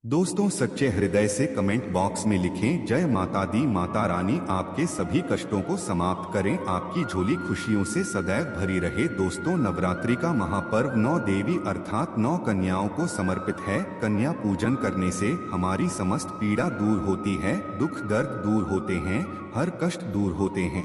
दोस्तों, सच्चे हृदय से कमेंट बॉक्स में लिखें जय माता दी। माता रानी आपके सभी कष्टों को समाप्त करें, आपकी झोली खुशियों से सदैव भरी रहे। दोस्तों, नवरात्रि का महापर्व 9 देवी अर्थात 9 कन्याओं को समर्पित है। कन्या पूजन करने से हमारी समस्त पीड़ा दूर होती है, दुख दर्द दूर होते हैं, हर कष्ट दूर होते हैं।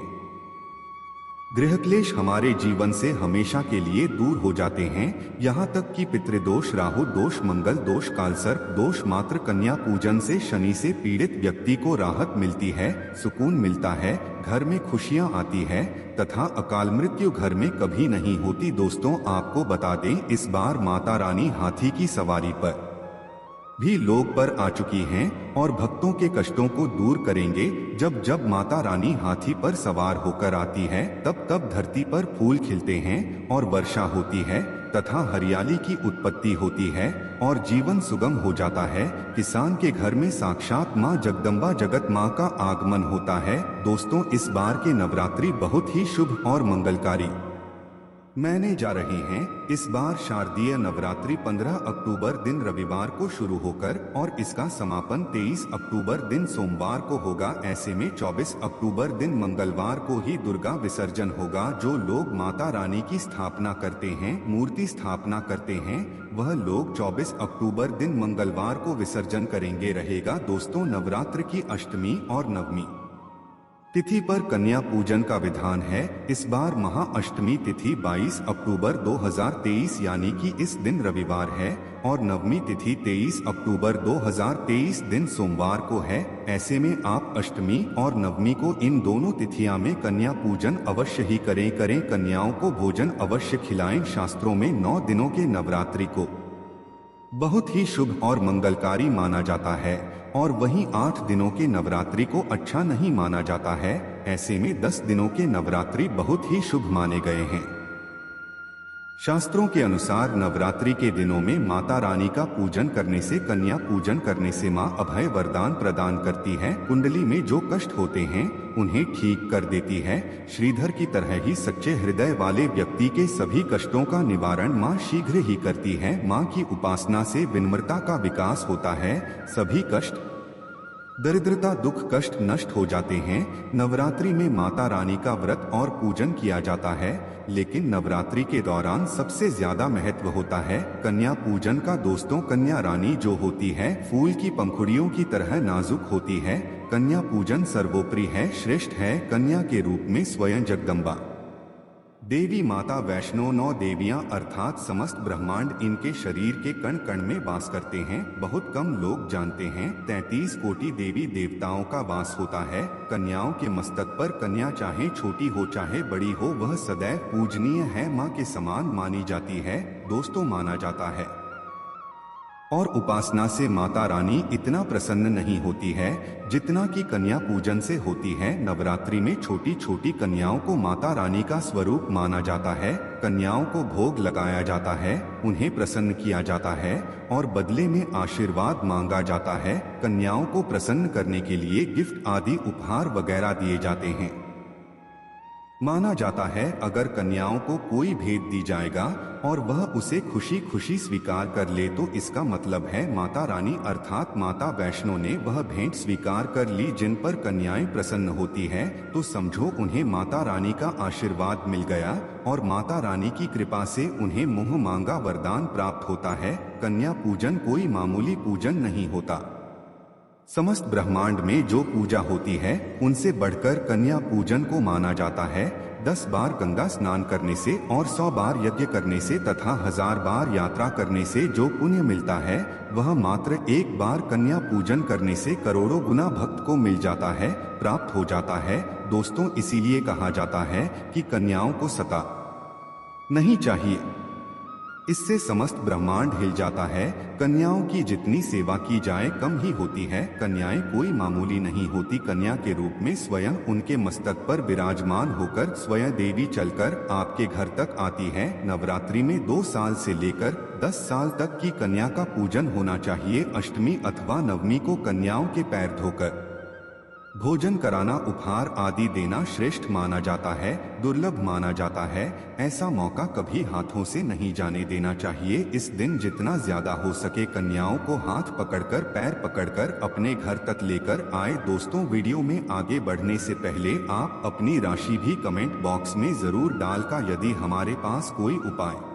गृह क्लेश हमारे जीवन से हमेशा के लिए दूर हो जाते हैं। यहाँ तक कि पितृदोष, राहु दोष, मंगल दोष, कालसर्प दोष, मात्र कन्या पूजन से शनि से पीड़ित व्यक्ति को राहत मिलती है, सुकून मिलता है, घर में खुशियाँ आती है तथा अकाल मृत्यु घर में कभी नहीं होती। दोस्तों, आपको बता दें, इस बार माता रानी हाथी की सवारी पर भी लोग पर आ चुकी हैं और भक्तों के कष्टों को दूर करेंगे। जब जब माता रानी हाथी पर सवार होकर आती है, तब तब धरती पर फूल खिलते हैं और वर्षा होती है तथा हरियाली की उत्पत्ति होती है और जीवन सुगम हो जाता है। किसान के घर में साक्षात माँ जगदम्बा जगत माँ का आगमन होता है। दोस्तों, इस बार के नवरात्रि बहुत ही शुभ और मंगलकारी माने जा रहे हैं। इस बार शारदीय नवरात्रि 15 अक्टूबर दिन रविवार को शुरू होकर और इसका समापन 23 अक्टूबर दिन सोमवार को होगा। ऐसे में 24 अक्टूबर दिन मंगलवार को ही दुर्गा विसर्जन होगा। जो लोग माता रानी की स्थापना करते हैं, मूर्ति स्थापना करते हैं, वह लोग 24 अक्टूबर दिन मंगलवार को विसर्जन करेंगे रहेगा। दोस्तों, नवरात्र की अष्टमी और नवमी तिथि पर कन्या पूजन का विधान है। इस बार महाअष्टमी तिथि 22 अक्टूबर 2023 यानी कि इस दिन रविवार है और नवमी तिथि 23 अक्टूबर 2023 दिन सोमवार को है। ऐसे में आप अष्टमी और नवमी को इन दोनों तिथियों में कन्या पूजन अवश्य ही करें। कन्याओं को भोजन अवश्य खिलाएं। शास्त्रों में 9 दिनों के नवरात्रि को बहुत ही शुभ और मंगलकारी माना जाता है और वहीं 8 दिनों के नवरात्रि को अच्छा नहीं माना जाता है। ऐसे में 10 दिनों के नवरात्रि बहुत ही शुभ माने गए हैं। शास्त्रों के अनुसार नवरात्रि के दिनों में माता रानी का पूजन करने से, कन्या पूजन करने से माँ अभय वरदान प्रदान करती है। कुंडली में जो कष्ट होते हैं उन्हें ठीक कर देती है। श्रीधर की तरह ही सच्चे हृदय वाले व्यक्ति के सभी कष्टों का निवारण माँ शीघ्र ही करती है। माँ की उपासना से विनम्रता का विकास होता है, सभी कष्ट, दरिद्रता, दुख, कष्ट नष्ट हो जाते हैं। नवरात्रि में माता रानी का व्रत और पूजन किया जाता है, लेकिन नवरात्रि के दौरान सबसे ज्यादा महत्व होता है कन्या पूजन का। दोस्तों, कन्या रानी जो होती है फूल की पंखुड़ियों की तरह नाजुक होती है। कन्या पूजन सर्वोपरि है, श्रेष्ठ है। कन्या के रूप में स्वयं जगदम्बा देवी माता वैष्णो 9 देवियां अर्थात समस्त ब्रह्मांड इनके शरीर के कण कण में वास करते हैं। बहुत कम लोग जानते हैं 33 कोटि देवी देवताओं का वास होता है कन्याओं के मस्तक पर। कन्या चाहे छोटी हो चाहे बड़ी हो, वह सदैव पूजनीय है, माँ के समान मानी जाती है। दोस्तों, माना जाता है और उपासना से माता रानी इतना प्रसन्न नहीं होती है जितना कि कन्या पूजन से होती है। नवरात्रि में छोटी छोटी कन्याओं को माता रानी का स्वरूप माना जाता है। कन्याओं को भोग लगाया जाता है, उन्हें प्रसन्न किया जाता है और बदले में आशीर्वाद मांगा जाता है। कन्याओं को प्रसन्न करने के लिए गिफ्ट आदि उपहार वगैरह दिए जाते हैं। माना जाता है अगर कन्याओं को कोई भेंट दी जाएगा और वह उसे खुशी खुशी स्वीकार कर ले तो इसका मतलब है माता रानी अर्थात माता वैष्णो ने वह भेंट स्वीकार कर ली। जिन पर कन्याएं प्रसन्न होती है तो समझो उन्हें माता रानी का आशीर्वाद मिल गया और माता रानी की कृपा से उन्हें मुँह मांगा वरदान प्राप्त होता है। कन्या पूजन कोई मामूली पूजन नहीं होता। समस्त ब्रह्मांड में जो पूजा होती है उनसे बढ़कर कन्या पूजन को माना जाता है। 10 बार गंगा स्नान करने से और 100 बार यज्ञ करने से तथा 1000 बार यात्रा करने से जो पुण्य मिलता है वह मात्र एक बार कन्या पूजन करने से करोड़ों गुना भक्त को मिल जाता है, प्राप्त हो जाता है। दोस्तों, इसीलिए कहा जाता है कि कन्याओं को सता नहीं चाहिए, इससे समस्त ब्रह्मांड हिल जाता है। कन्याओं की जितनी सेवा की जाए कम ही होती है। कन्याएं कोई मामूली नहीं होती। कन्या के रूप में स्वयं उनके मस्तक पर विराजमान होकर स्वयं देवी चलकर आपके घर तक आती है। नवरात्रि में 2 साल से लेकर 10 साल तक की कन्या का पूजन होना चाहिए। अष्टमी अथवा नवमी को कन्याओं के पैर धोकर भोजन कराना, उपहार आदि देना श्रेष्ठ माना जाता है, दुर्लभ माना जाता है। ऐसा मौका कभी हाथों से नहीं जाने देना चाहिए। इस दिन जितना ज्यादा हो सके कन्याओं को हाथ पकड़कर, पैर पकड़कर अपने घर तक लेकर आए। दोस्तों, वीडियो में आगे बढ़ने से पहले आप अपनी राशि भी कमेंट बॉक्स में जरूर डालकर, यदि हमारे पास कोई उपाय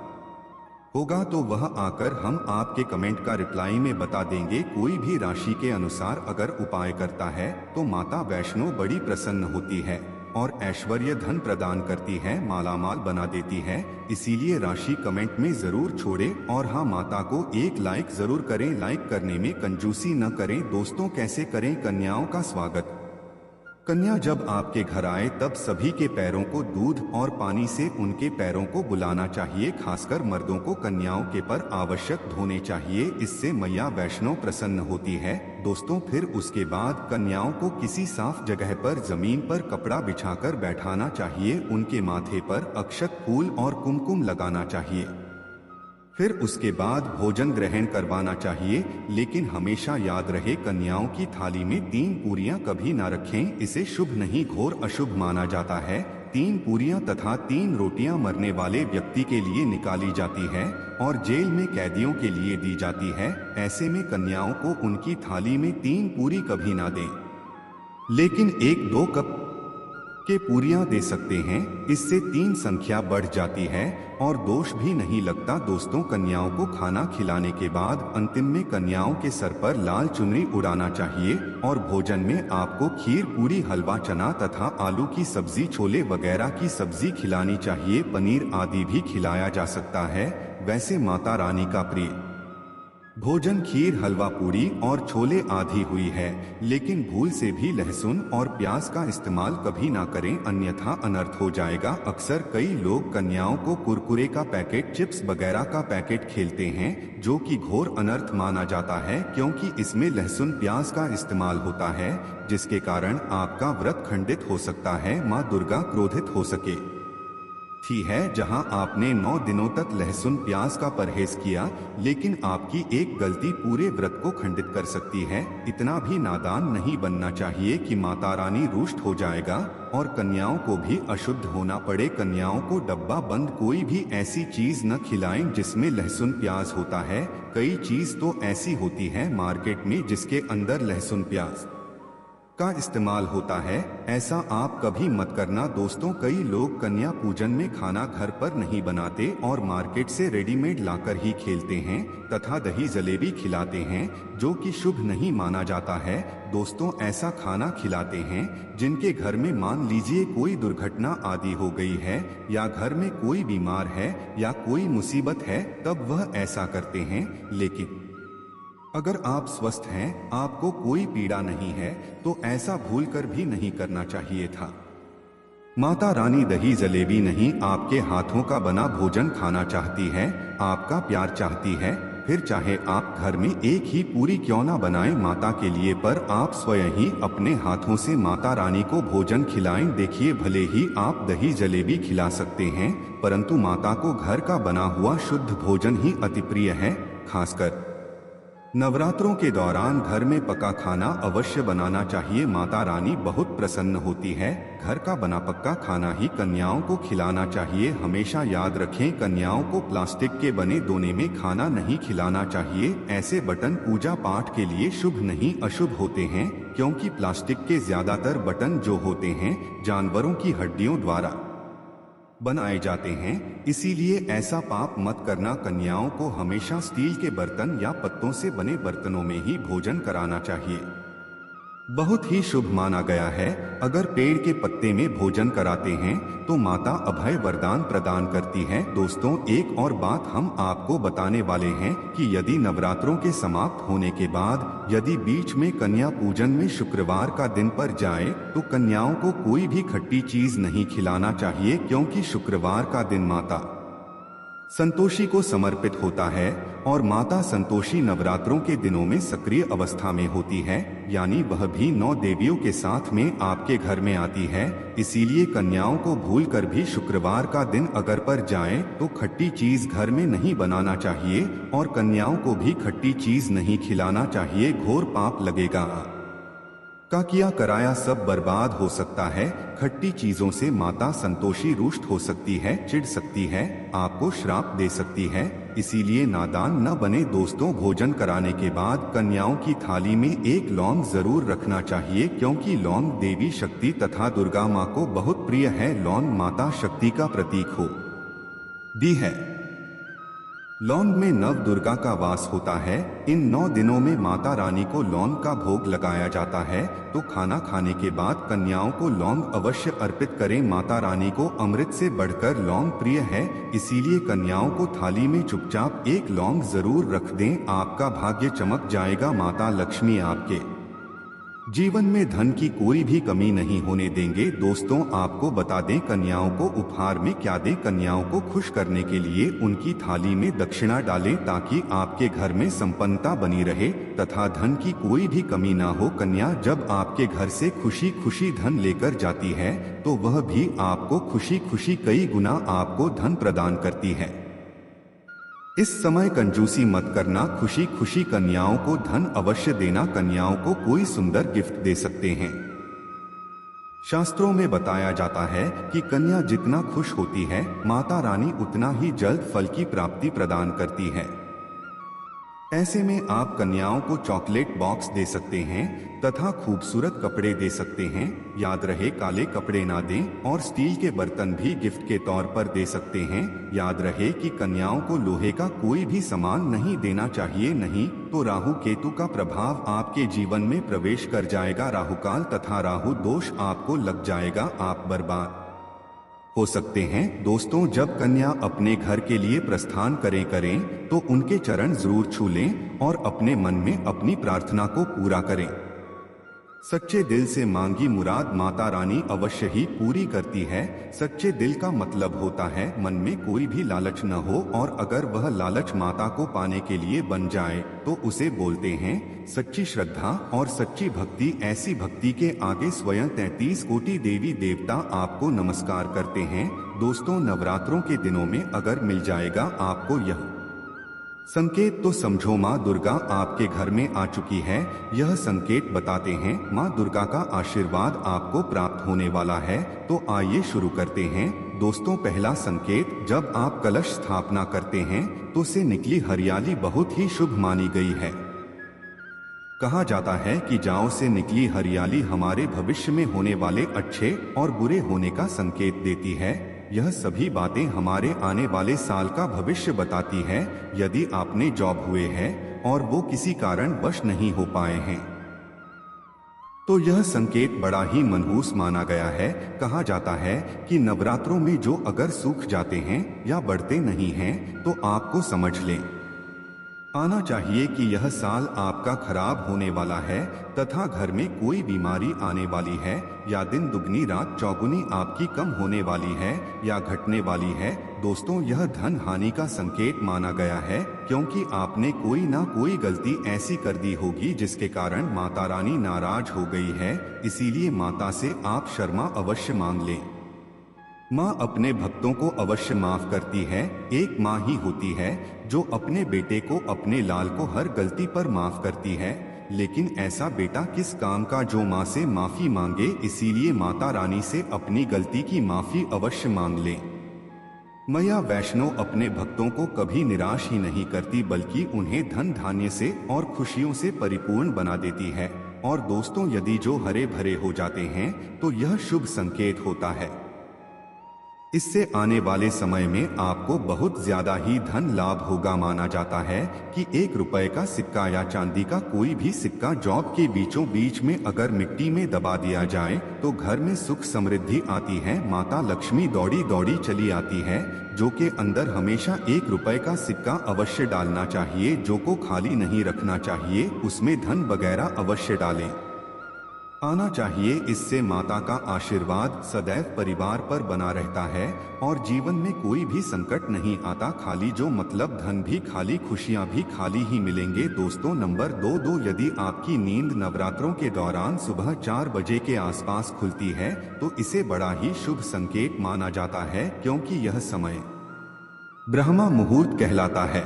होगा तो वह आकर हम आपके कमेंट का रिप्लाई में बता देंगे। कोई भी राशि के अनुसार अगर उपाय करता है तो माता वैष्णो बड़ी प्रसन्न होती है और ऐश्वर्य धन प्रदान करती है, मालामाल बना देती है। इसीलिए राशि कमेंट में जरूर छोड़े और हाँ, माता को एक लाइक जरूर करें। लाइक करने में कंजूसी न करें। दोस्तों, कैसे करें कन्याओं का स्वागत? कन्या जब आपके घर आए तब सभी के पैरों को दूध और पानी से उनके पैरों को बुलाना चाहिए। खासकर मर्दों को कन्याओं के पर आवश्यक धोने चाहिए, इससे मैया वैष्णो प्रसन्न होती है। दोस्तों, फिर उसके बाद कन्याओं को किसी साफ जगह पर जमीन पर कपड़ा बिछाकर बैठाना चाहिए। उनके माथे पर अक्षत, फूल और कुमकुम लगाना चाहिए। फिर उसके बाद भोजन ग्रहण करवाना चाहिए, लेकिन हमेशा याद रहे कन्याओं की थाली में 3 पूरियां कभी ना रखें। इसे शुभ नहीं, घोर अशुभ माना जाता है। 3 पूरियां तथा 3 रोटियां मरने वाले व्यक्ति के लिए निकाली जाती है और जेल में कैदियों के लिए दी जाती है। ऐसे में कन्याओं को उनकी थाली में 3 पूरी कभी ना दें, लेकिन 1-2 कप के पूरियां दे सकते हैं। इससे 3 संख्या बढ़ जाती है और दोष भी नहीं लगता। दोस्तों, कन्याओं को खाना खिलाने के बाद अंतिम में कन्याओं के सर पर लाल चुनरी उड़ाना चाहिए और भोजन में आपको खीर, पूरी, हलवा, चना तथा आलू की सब्जी, छोले वगैरह की सब्जी खिलानी चाहिए। पनीर आदि भी खिलाया जा सकता है। वैसे माता रानी का प्रिय भोजन खीर, हलवा, पूरी और छोले आदि हुई है, लेकिन भूल से भी लहसुन और प्याज का इस्तेमाल कभी ना करें, अन्यथा अनर्थ हो जाएगा। अक्सर कई लोग कन्याओं को कुरकुरे का पैकेट, चिप्स वगैरह का पैकेट खेलते हैं, जो कि घोर अनर्थ माना जाता है, क्योंकि इसमें लहसुन, प्याज का इस्तेमाल होता है, जिसके कारण आपका व्रत खंडित हो सकता है, माँ दुर्गा क्रोधित हो सके थी है। जहां आपने 9 दिनों तक लहसुन प्याज का परहेज किया, लेकिन आपकी एक गलती पूरे व्रत को खंडित कर सकती है। इतना भी नादान नहीं बनना चाहिए कि माता रानी रुष्ट हो जाएगा और कन्याओं को भी अशुद्ध होना पड़े। कन्याओं को डब्बा बंद कोई भी ऐसी चीज न खिलाएं जिसमें लहसुन प्याज होता है। कई चीज तो ऐसी होती है मार्केट में जिसके अंदर लहसुन प्याज का इस्तेमाल होता है, ऐसा आप कभी मत करना। दोस्तों, कई लोग कन्या पूजन में खाना घर पर नहीं बनाते और मार्केट से रेडीमेड लाकर ही खेलते हैं तथा दही जलेबी खिलाते हैं, जो कि शुभ नहीं माना जाता है। दोस्तों, ऐसा खाना खिलाते हैं जिनके घर में मान लीजिए कोई दुर्घटना आदि हो गई है या घर में कोई बीमार है या कोई मुसीबत है, तब वह ऐसा करते हैं। लेकिन अगर आप स्वस्थ हैं, आपको कोई पीड़ा नहीं है, तो ऐसा भूलकर भी नहीं करना चाहिए था। माता रानी दही जलेबी नहीं, आपके हाथों का बना भोजन खाना चाहती है, आपका प्यार चाहती है। फिर चाहे आप घर में एक ही पूरी क्यों ना बनाएं माता के लिए, पर आप स्वयं ही अपने हाथों से माता रानी को भोजन खिलाएं। देखिए, भले ही आप दही जलेबी खिला सकते हैं, परंतु माता को घर का बना हुआ शुद्ध भोजन ही अति प्रिय है। खासकर नवरात्रों के दौरान घर में पका खाना अवश्य बनाना चाहिए। माता रानी बहुत प्रसन्न होती है। घर का बना पक्का खाना ही कन्याओं को खिलाना चाहिए। हमेशा याद रखें, कन्याओं को प्लास्टिक के बने दोने में खाना नहीं खिलाना चाहिए। ऐसे बटन पूजा पाठ के लिए शुभ नहीं, अशुभ होते हैं, क्योंकि प्लास्टिक के ज्यादातर बटन जो होते हैं जानवरों की हड्डियों द्वारा बनाए जाते हैं। इसीलिए ऐसा पाप मत करना। कन्याओं को हमेशा स्टील के बर्तन या पत्तों से बने बर्तनों में ही भोजन कराना चाहिए। बहुत ही शुभ माना गया है। अगर पेड़ के पत्ते में भोजन कराते हैं तो माता अभय वरदान प्रदान करती है। दोस्तों, एक और बात हम आपको बताने वाले हैं कि यदि नवरात्रों के समाप्त होने के बाद यदि बीच में कन्या पूजन में शुक्रवार का दिन पर जाए तो कन्याओं को कोई भी खट्टी चीज नहीं खिलाना चाहिए, क्योंकि शुक्रवार का दिन माता संतोषी को समर्पित होता है और माता संतोषी नवरात्रों के दिनों में सक्रिय अवस्था में होती है, यानी वह भी 9 देवियों के साथ में आपके घर में आती है। इसीलिए कन्याओं को भूलकर भी शुक्रवार का दिन अगर पर जाए तो खट्टी चीज घर में नहीं बनाना चाहिए और कन्याओं को भी खट्टी चीज नहीं खिलाना चाहिए, घोर पाप लगेगा। का किया कराया सब बर्बाद हो सकता है। खट्टी चीजों से माता संतोषी रुष्ट हो सकती है, चिढ़ सकती है, आपको श्राप दे सकती है, इसीलिए नादान न बने दोस्तों। भोजन कराने के बाद कन्याओं की थाली में एक लौंग जरूर रखना चाहिए, क्योंकि लौंग देवी शक्ति तथा दुर्गा माँ को बहुत प्रिय है। लौंग माता शक्ति का प्रतीक हो दी है। लौंग में नव दुर्गा का वास होता है। इन 9 दिनों में माता रानी को लौंग का भोग लगाया जाता है, तो खाना खाने के बाद कन्याओं को लौंग अवश्य अर्पित करें। माता रानी को अमृत से बढ़कर लौंग प्रिय है, इसीलिए कन्याओं को थाली में चुपचाप एक लौंग जरूर रख दें। आपका भाग्य चमक जाएगा। माता लक्ष्मी आपके जीवन में धन की कोई भी कमी नहीं होने देंगे। दोस्तों आपको बता दें कन्याओं को उपहार में क्या दें। कन्याओं को खुश करने के लिए उनकी थाली में दक्षिणा डालें, ताकि आपके घर में संपन्नता बनी रहे तथा धन की कोई भी कमी ना हो। कन्या जब आपके घर से खुशी खुशी धन लेकर जाती है, तो वह भी आपको खुशी खुशी कई गुना आपको धन प्रदान करती है। इस समय कंजूसी मत करना, खुशी खुशी कन्याओं को धन अवश्य देना। कन्याओं को कोई सुंदर गिफ्ट दे सकते हैं। शास्त्रों में बताया जाता है कि कन्या जितना खुश होती है, माता रानी उतना ही जल्द फल की प्राप्ति प्रदान करती है। ऐसे में आप कन्याओं को चॉकलेट बॉक्स दे सकते हैं तथा खूबसूरत कपड़े दे सकते हैं। याद रहे काले कपड़े ना दें, और स्टील के बर्तन भी गिफ्ट के तौर पर दे सकते हैं। याद रहे कि कन्याओं को लोहे का कोई भी सामान नहीं देना चाहिए, नहीं तो राहु केतु का प्रभाव आपके जीवन में प्रवेश कर जाएगा। राहुकाल तथा राहु दोष आपको लग जाएगा, आप बर्बाद हो सकते हैं। दोस्तों जब कन्या अपने घर के लिए प्रस्थान करें तो उनके चरण जरूर छू लें और अपने मन में अपनी प्रार्थना को पूरा करें। सच्चे दिल से मांगी मुराद माता रानी अवश्य ही पूरी करती है। सच्चे दिल का मतलब होता है मन में कोई भी लालच न हो, और अगर वह लालच माता को पाने के लिए बन जाए तो उसे बोलते हैं सच्ची श्रद्धा और सच्ची भक्ति। ऐसी भक्ति के आगे स्वयं 33 कोटि देवी देवता आपको नमस्कार करते हैं। दोस्तों नवरात्रों के दिनों में अगर मिल जाएगा आपको यह संकेत, तो समझो माँ दुर्गा आपके घर में आ चुकी है। यह संकेत बताते हैं माँ दुर्गा का आशीर्वाद आपको प्राप्त होने वाला है। तो आइए शुरू करते हैं। दोस्तों पहला संकेत, जब आप कलश स्थापना करते हैं तो से निकली हरियाली बहुत ही शुभ मानी गई है। कहा जाता है कि जाओ से निकली हरियाली हमारे भविष्य में होने वाले अच्छे और बुरे होने का संकेत देती है। यह सभी बातें हमारे आने वाले साल का भविष्य बताती है। यदि आपने जॉब हुए हैं और वो किसी कारण वश नहीं हो पाए हैं, तो यह संकेत बड़ा ही मनहूस माना गया है। कहा जाता है कि नवरात्रों में जो अगर सूख जाते हैं या बढ़ते नहीं हैं, तो आपको समझ लें आना चाहिए कि यह साल आपका खराब होने वाला है तथा घर में कोई बीमारी आने वाली है, या दिन दुगनी रात चौगुनी आपकी कम होने वाली है या घटने वाली है। दोस्तों यह धन हानि का संकेत माना गया है, क्योंकि आपने कोई ना कोई गलती ऐसी कर दी होगी जिसके कारण माता रानी नाराज हो गई है। इसीलिए माता से आप क्षमा अवश्य मांग लें। माँ अपने भक्तों को अवश्य माफ करती है। एक माँ ही होती है जो अपने बेटे को, अपने लाल को हर गलती पर माफ करती है, लेकिन ऐसा बेटा किस काम का जो माँ से माफी मांगे। इसीलिए माता रानी से अपनी गलती की माफी अवश्य मांग लें। मैया वैष्णो अपने भक्तों को कभी निराश ही नहीं करती, बल्कि उन्हें धन धान्य से और खुशियों से परिपूर्ण बना देती है। और दोस्तों यदि जो हरे भरे हो जाते हैं तो यह शुभ संकेत होता है। इससे आने वाले समय में आपको बहुत ज्यादा ही धन लाभ होगा। माना जाता है कि 1 रुपए का सिक्का या चांदी का कोई भी सिक्का जॉब के बीचों बीच में अगर मिट्टी में दबा दिया जाए तो घर में सुख समृद्धि आती है। माता लक्ष्मी दौड़ी दौड़ी चली आती है। जो के अंदर हमेशा 1 रुपए का सिक्का अवश्य डालना चाहिए, जो को खाली नहीं रखना चाहिए, उसमें धन वगैरह अवश्य डालें आना चाहिए। इससे माता का आशीर्वाद सदैव परिवार पर बना रहता है और जीवन में कोई भी संकट नहीं आता। खाली जो मतलब धन भी खाली, खुशियां भी खाली ही मिलेंगे। दोस्तों नंबर 2, यदि आपकी नींद नवरात्रों के दौरान सुबह 4 बजे के आसपास खुलती है तो इसे बड़ा ही शुभ संकेत माना जाता है, क्योंकि यह समय ब्रह्मा मुहूर्त कहलाता है।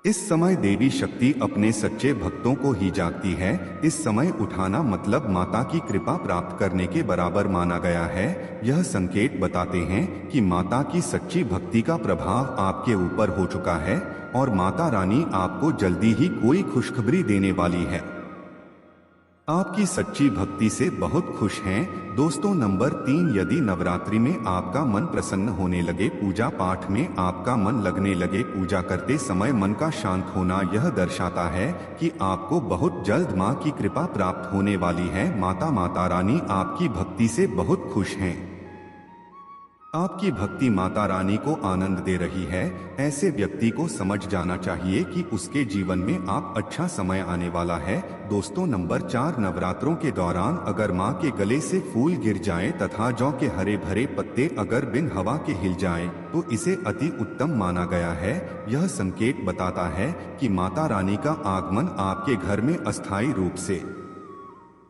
इस समय देवी शक्ति अपने सच्चे भक्तों को ही जागती है। इस समय उठाना मतलब माता की कृपा प्राप्त करने के बराबर माना गया है। यह संकेत बताते हैं कि माता की सच्ची भक्ति का प्रभाव आपके ऊपर हो चुका है और माता रानी आपको जल्दी ही कोई खुशखबरी देने वाली है। आपकी सच्ची भक्ति से बहुत खुश हैं। दोस्तों नंबर 3, यदि नवरात्रि में आपका मन प्रसन्न होने लगे, पूजा पाठ में आपका मन लगने लगे, पूजा करते समय मन का शांत होना, यह दर्शाता है कि आपको बहुत जल्द माँ की कृपा प्राप्त होने वाली है। माता रानी आपकी भक्ति से बहुत खुश हैं। आपकी भक्ति माता रानी को आनंद दे रही है। ऐसे व्यक्ति को समझ जाना चाहिए कि उसके जीवन में आप अच्छा समय आने वाला है। दोस्तों नंबर 4, नवरात्रों के दौरान अगर माँ के गले से फूल गिर जाएं तथा जौ के हरे भरे पत्ते अगर बिन हवा के हिल जाएं, तो इसे अति उत्तम माना गया है। यह संकेत बताता है कि माता रानी का आगमन आपके घर में अस्थायी रूप से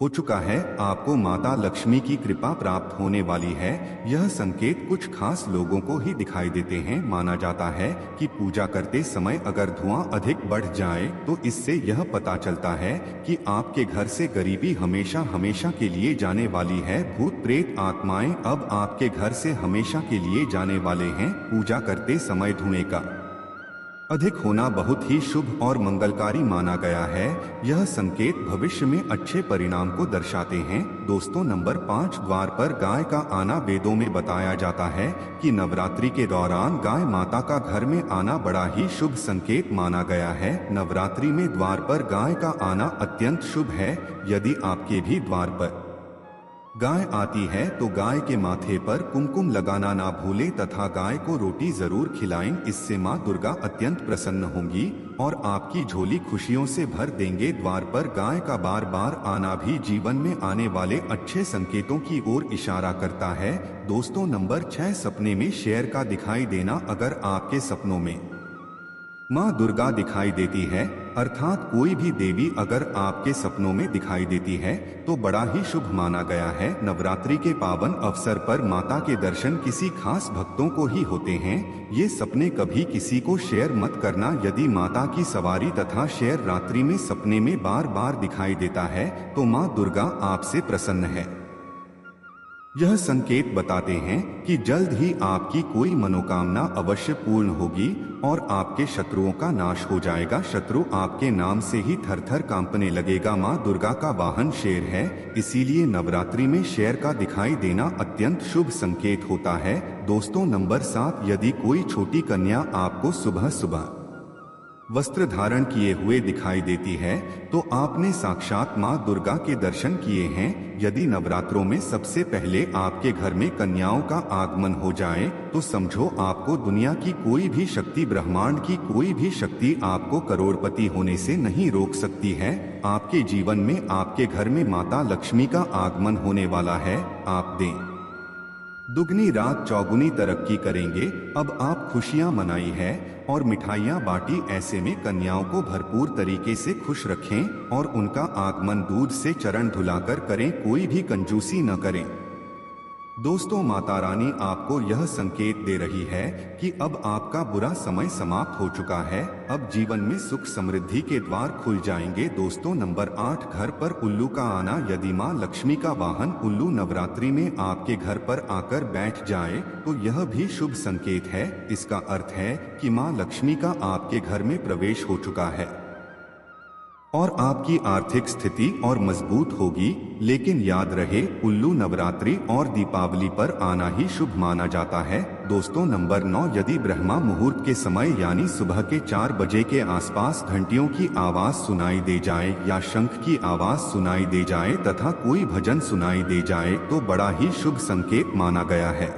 हो चुका है। आपको माता लक्ष्मी की कृपा प्राप्त होने वाली है। यह संकेत कुछ खास लोगों को ही दिखाई देते हैं। माना जाता है कि पूजा करते समय अगर धुआं अधिक बढ़ जाए तो इससे यह पता चलता है कि आपके घर से गरीबी हमेशा हमेशा के लिए जाने वाली है। भूत प्रेत आत्माएं अब आपके घर से हमेशा के लिए जाने वाले हैं। पूजा करते समय धुएं का अधिक होना बहुत ही शुभ और मंगलकारी माना गया है। यह संकेत भविष्य में अच्छे परिणाम को दर्शाते हैं। दोस्तों नंबर 5, द्वार पर गाय का आना। वेदों में बताया जाता है कि नवरात्रि के दौरान गाय माता का घर में आना बड़ा ही शुभ संकेत माना गया है। नवरात्रि में द्वार पर गाय का आना अत्यंत शुभ है। यदि आपके भी द्वार पर गाय आती है तो गाय के माथे पर कुमकुम लगाना ना भूलें तथा गाय को रोटी जरूर खिलाएं। इससे माँ दुर्गा अत्यंत प्रसन्न होंगी और आपकी झोली खुशियों से भर देंगे। द्वार पर गाय का बार बार आना भी जीवन में आने वाले अच्छे संकेतों की ओर इशारा करता है। दोस्तों नंबर 6, सपने में शेर का दिखाई देना। अगर आपके सपनों में माँ दुर्गा दिखाई देती है, अर्थात कोई भी देवी अगर आपके सपनों में दिखाई देती है तो बड़ा ही शुभ माना गया है। नवरात्रि के पावन अवसर पर माता के दर्शन किसी खास भक्तों को ही होते हैं। ये सपने कभी किसी को शेयर मत करना। यदि माता की सवारी तथा शेर रात्रि में सपने में बार बार दिखाई देता है तो माँ दुर्गा आपसे प्रसन्न है। यह संकेत बताते हैं कि जल्द ही आपकी कोई मनोकामना अवश्य पूर्ण होगी और आपके शत्रुओं का नाश हो जाएगा। शत्रु आपके नाम से ही थरथर कांपने लगेगा। माँ दुर्गा का वाहन शेर है, इसीलिए नवरात्रि में शेर का दिखाई देना अत्यंत शुभ संकेत होता है। दोस्तों नंबर 7, यदि कोई छोटी कन्या आपको सुबह सुबह वस्त्र धारण किए हुए दिखाई देती है तो आपने साक्षात माँ दुर्गा के दर्शन किए हैं। यदि नवरात्रों में सबसे पहले आपके घर में कन्याओं का आगमन हो जाए तो समझो आपको दुनिया की कोई भी शक्ति, ब्रह्मांड की कोई भी शक्ति आपको करोड़पति होने से नहीं रोक सकती है। आपके जीवन में आपके घर में माता लक्ष्मी का आगमन होने वाला है। आप दें दुगनी रात चौगुनी तरक्की करेंगे। अब आप खुशियां मनाई है और मिठाइयां बांटी। ऐसे में कन्याओं को भरपूर तरीके से खुश रखें और उनका आगमन दूध से चरण धुलाकर करें, कोई भी कंजूसी न करें। दोस्तों माता रानी आपको यह संकेत दे रही है कि अब आपका बुरा समय समाप्त हो चुका है। अब जीवन में सुख समृद्धि के द्वार खुल जाएंगे। दोस्तों नंबर 8, घर पर उल्लू का आना। यदि माँ लक्ष्मी का वाहन उल्लू नवरात्रि में आपके घर पर आकर बैठ जाए तो यह भी शुभ संकेत है। इसका अर्थ है कि माँ लक्ष्मी का आपके घर में प्रवेश हो चुका है और आपकी आर्थिक स्थिति और मजबूत होगी। लेकिन याद रहे, उल्लू नवरात्रि और दीपावली पर आना ही शुभ माना जाता है। दोस्तों नंबर 9, यदि ब्रह्मा मुहूर्त के समय यानी सुबह के 4 बजे के आसपास घंटियों की आवाज सुनाई दे जाए या शंख की आवाज सुनाई दे जाए तथा कोई भजन सुनाई दे जाए तो बड़ा ही शुभ संकेत माना गया है।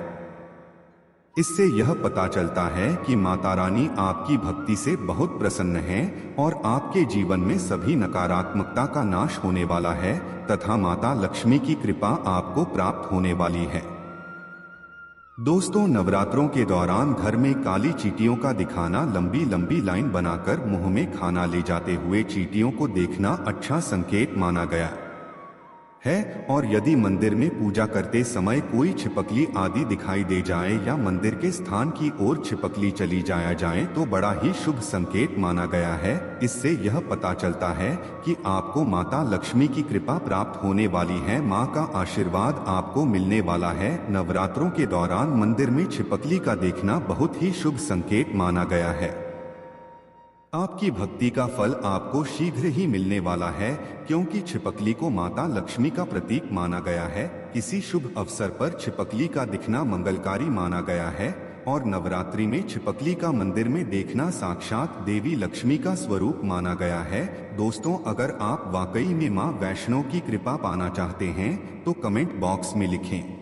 इससे यह पता चलता है कि माता रानी आपकी भक्ति से बहुत प्रसन्न हैं और आपके जीवन में सभी नकारात्मकता का नाश होने वाला है तथा माता लक्ष्मी की कृपा आपको प्राप्त होने वाली है। दोस्तों नवरात्रों के दौरान घर में काली चींटियों का दिखाना। लंबी लंबी लाइन बनाकर मुंह में खाना ले जाते हुए चींटियों को देखना अच्छा संकेत माना गया है। और यदि मंदिर में पूजा करते समय कोई छिपकली आदि दिखाई दे जाए या मंदिर के स्थान की ओर छिपकली चली जाए तो बड़ा ही शुभ संकेत माना गया है। इससे यह पता चलता है कि आपको माता लक्ष्मी की कृपा प्राप्त होने वाली है, माँ का आशीर्वाद आपको मिलने वाला है। नवरात्रों के दौरान मंदिर में छिपकली का देखना बहुत ही शुभ संकेत माना गया है। आपकी भक्ति का फल आपको शीघ्र ही मिलने वाला है, क्योंकि छिपकली को माता लक्ष्मी का प्रतीक माना गया है। किसी शुभ अवसर पर छिपकली का दिखना मंगलकारी माना गया है और नवरात्रि में छिपकली का मंदिर में देखना साक्षात देवी लक्ष्मी का स्वरूप माना गया है। दोस्तों, अगर आप वाकई में मां वैष्णो की कृपा पाना चाहते हैं तो कमेंट बॉक्स में लिखें।